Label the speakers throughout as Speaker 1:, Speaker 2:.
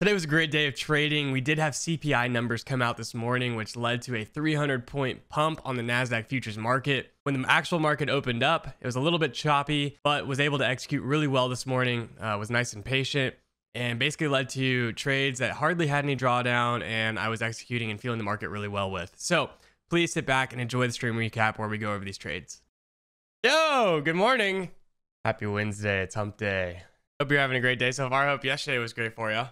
Speaker 1: Today was a great day of trading. We did have CPI numbers come out this morning, which led to a 300-point pump on the NASDAQ futures market. When the actual market opened up, it was a little bit choppy, but was able to execute really well this morning, was nice and patient, and basically led to trades that hardly had any drawdown, and I was executing and feeling the market really well with. So please sit back and enjoy the stream recap where we go over these trades. Yo, good morning. Happy Wednesday. It's hump day. Hope you're having a great day so far. I hope yesterday was great for you.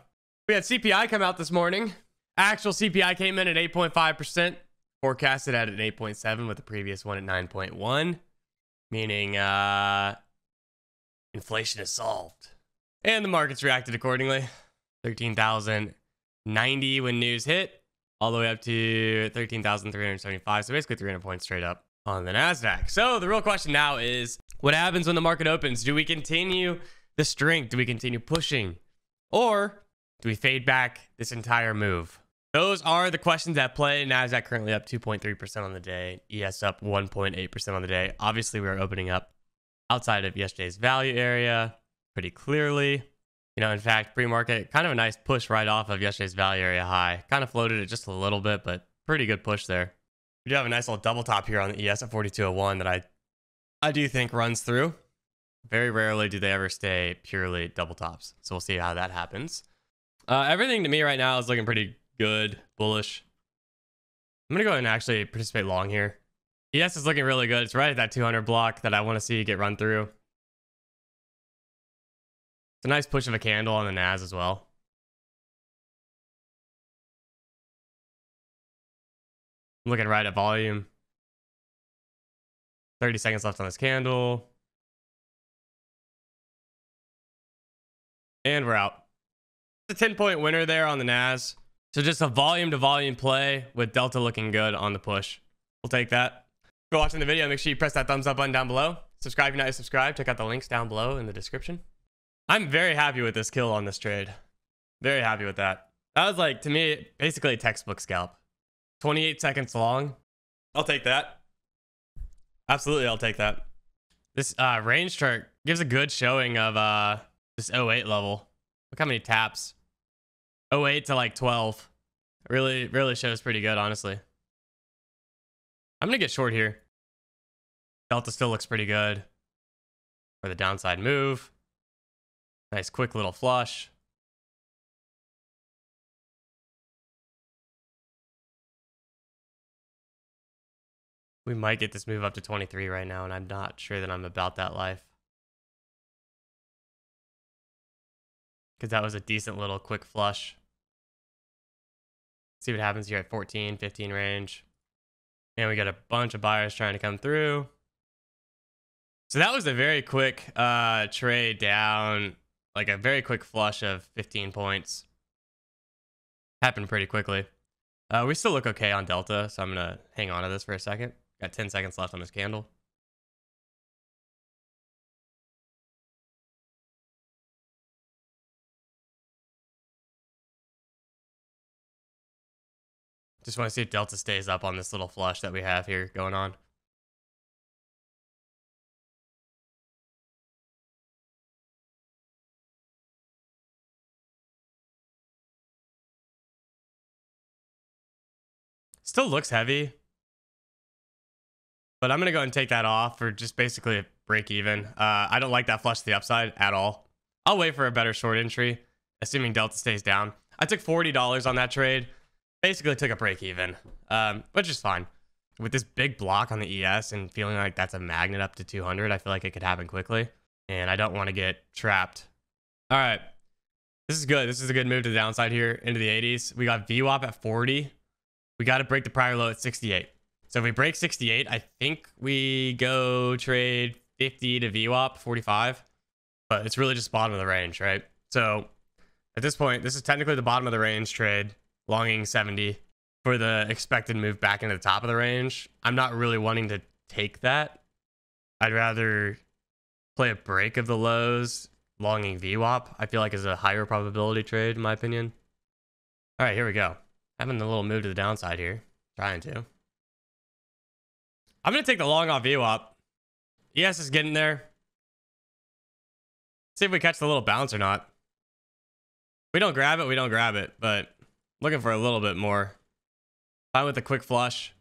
Speaker 1: We had CPI come out this morning. Actual CPI came in at 8.5%, forecasted at an 8.7 with the previous one at 9.1, meaning inflation is solved. And the markets reacted accordingly. 13,090 when news hit, all the way up to 13,375, so basically 300 points straight up on the NASDAQ. So the real question now is, what happens when the market opens? Do we continue the strength? Do we continue pushing? Or do we fade back this entire move? Those are the questions at play. NASDAQ currently up 2.3% on the day. ES up 1.8% on the day. Obviously, we are opening up outside of yesterday's value area pretty clearly. You know, in fact, pre-market, kind of a nice push right off of yesterday's value area high. Kind of floated it just a little bit, but pretty good push there. We do have a nice little double top here on the ES at 4201 that I do think runs through. Very rarely do they ever stay purely double tops. So we'll see how that happens. Everything to me right now is looking pretty good, bullish. I'm going to go ahead and actually participate long here. ES is looking really good. It's right at that 200 block that I want to see get run through. It's a nice push of a candle on the NAS as well. I'm looking right at volume. 30 seconds left on this candle. And we're out. A 10-point winner there on the NAS. So just a volume to volume play with Delta looking good on the push. We'll take that. If you're watching the video, make sure you press that thumbs up button down below. Subscribe if you're not yet subscribed. Check out the links down below in the description. I'm very happy with this kill on this trade. Very happy with that. That was like, to me, basically a textbook scalp. 28 seconds long. I'll take that. Absolutely, I'll take that. This range chart gives a good showing of this 08 level. Look how many taps. 08 to like 12. Really shows pretty good, honestly. I'm gonna get short here. Delta still looks pretty good for the downside move. Nice quick little flush. We might get this move up to 23 right now, and I'm not sure that I'm about that life. Because that was a decent little quick flush. See what happens here at 14, 15 range. And we got a bunch of buyers trying to come through. So that was a very quick trade down. Like a very quick flush of 15 points. Happened pretty quickly. We still look okay on Delta, so I'm going to hang on to this for a second. Got 10 seconds left on this candle. Just want to see if Delta stays up on this little flush that we have here going on. Still looks heavy. But I'm going to go ahead and take that off for just basically a break even. I don't like that flush to the upside at all. I'll wait for a better short entry, assuming Delta stays down. I took $40 on that trade. Basically took a break even, which is fine. With this big block on the ES and feeling like that's a magnet up to 200, I feel like it could happen quickly. And I don't want to get trapped. All right. This is good. This is a good move to the downside here into the 80s. We got VWAP at 40. We got to break the prior low at 68. So if we break 68, I think we go trade 50 to VWAP 45. But it's really just bottom of the range, right? So at this point, this is technically the bottom of the range trade. Longing 70 for the expected move back into the top of the range. I'm not really wanting to take that. I'd rather play a break of the lows. Longing VWAP, I feel like is a higher probability trade in my opinion. All right, here we go. Having a little move to the downside here. Trying to. I'm going to take the long off VWAP. ES is getting there. See if we catch the little bounce or not. We don't grab it, we don't grab it, but looking for a little bit more. Fine with a quick flush.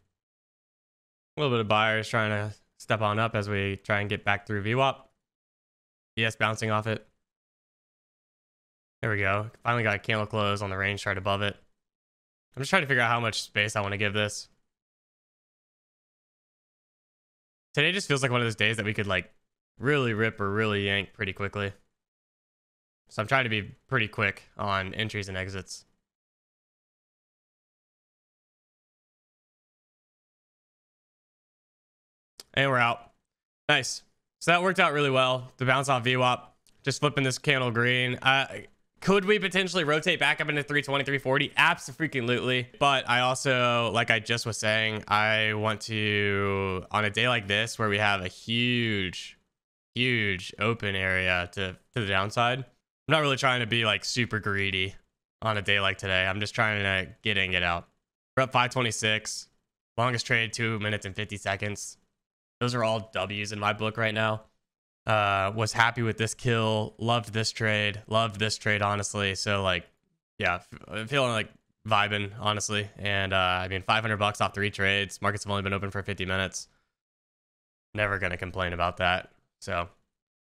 Speaker 1: A little bit of buyers trying to step on up as we try and get back through VWAP. ES bouncing off it. There we go. Finally got a candle close on the range chart above it. I'm just trying to figure out how much space I want to give this. Today just feels like one of those days that we could like really rip or really yank pretty quickly. So I'm trying to be pretty quick on entries and exits. And we're out. Nice. So that worked out really well. The bounce off VWAP. Just flipping this candle green. Could we potentially rotate back up into 320, 340? Absolutely. But I also, like I just was saying, I want to, on a day like this where we have a huge open area to the downside, I'm not really trying to be like super greedy on a day like today. I'm just trying to get in, get out. We're up 526. Longest trade, 2 minutes and 50 seconds. Those are all W's in my book right now. Was happy with this kill. Loved this trade, honestly. So like, yeah, feeling like vibing, honestly. And I mean, $500 off 3 trades. Markets have only been open for 50 minutes. Never gonna complain about that. So